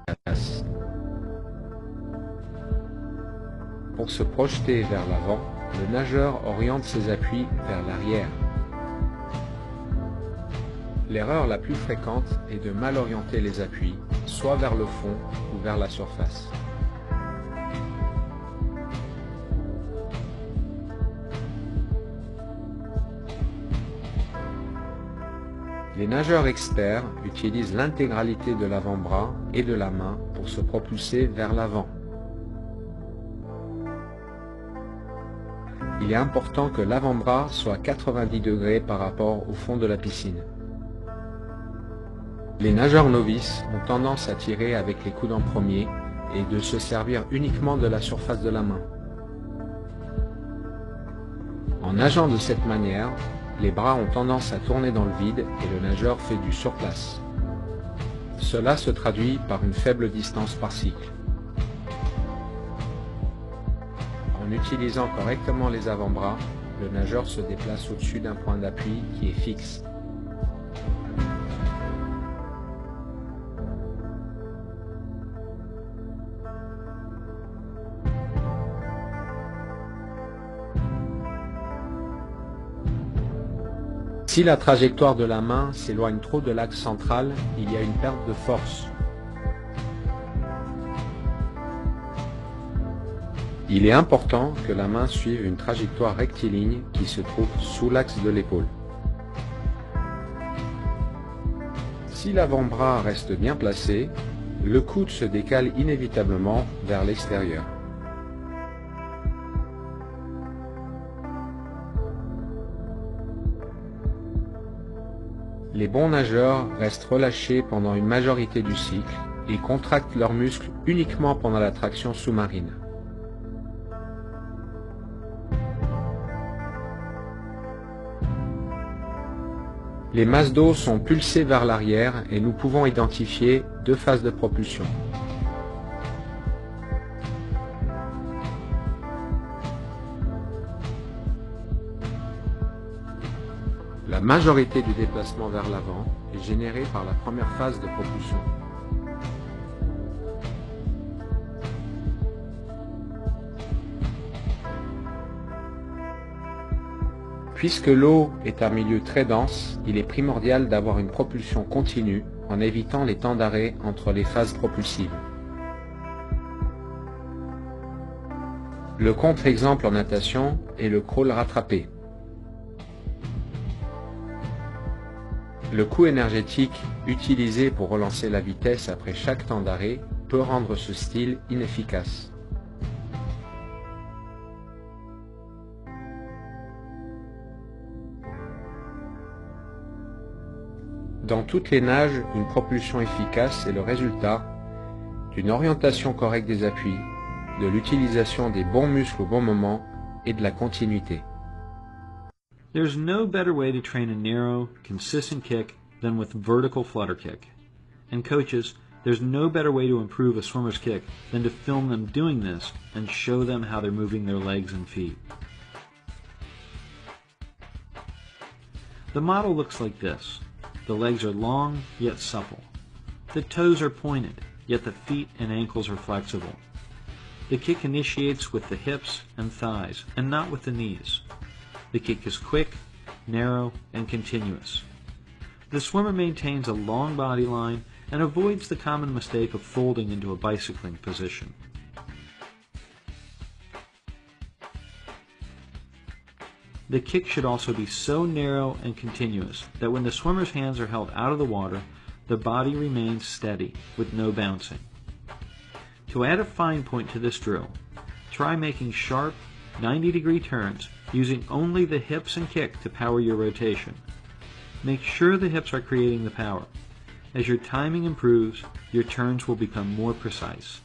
efficace. Pour se projeter vers l'avant, le nageur oriente ses appuis vers l'arrière. L'erreur la plus fréquente est de mal orienter les appuis, soit vers le fond ou vers la surface. Les nageurs experts utilisent l'intégralité de l'avant-bras et de la main pour se propulser vers l'avant. Il est important que l'avant-bras soit à 90 degrés par rapport au fond de la piscine. Les nageurs novices ont tendance à tirer avec les coudes en premier et de se servir uniquement de la surface de la main. En nageant de cette manière, les bras ont tendance à tourner dans le vide et le nageur fait du surplace. Cela se traduit par une faible distance par cycle. En utilisant correctement les avant-bras, le nageur se déplace au-dessus d'un point d'appui qui est fixe. Si la trajectoire de la main s'éloigne trop de l'axe central, il y a une perte de force. Il est important que la main suive une trajectoire rectiligne qui se trouve sous l'axe de l'épaule. Si l'avant-bras reste bien placé, le coude se décale inévitablement vers l'extérieur. Les bons nageurs restent relâchés pendant une majorité du cycle et contractent leurs muscles uniquement pendant la traction sous-marine. Les masses d'eau sont pulsées vers l'arrière et nous pouvons identifier deux phases de propulsion. La majorité du déplacement vers l'avant est générée par la première phase de propulsion. Puisque l'eau est un milieu très dense, il est primordial d'avoir une propulsion continue en évitant les temps d'arrêt entre les phases propulsives. Le contre-exemple en natation est le crawl rattrapé. Le coût énergétique utilisé pour relancer la vitesse après chaque temps d'arrêt peut rendre ce style inefficace. Dans toutes les nages, une propulsion efficace est le résultat d'une orientation correcte des appuis, de l'utilisation des bons muscles au bon moment et de la continuité. There's no better way to train a narrow, consistent kick than with vertical flutter kick. And coaches, there's no better way to improve a swimmer's kick than to film them doing this and show them how they're moving their legs and feet. The model looks like this. The legs are long, yet supple. The toes are pointed, yet the feet and ankles are flexible. The kick initiates with the hips and thighs, and not with the knees. The kick is quick, narrow, and continuous. The swimmer maintains a long body line and avoids the common mistake of folding into a bicycling position. The kick should also be so narrow and continuous that when the swimmer's hands are held out of the water, the body remains steady with no bouncing. To add a fine point to this drill, try making sharp 90-degree turns using only the hips and kick to power your rotation. Make sure the hips are creating the power. As your timing improves, your turns will become more precise.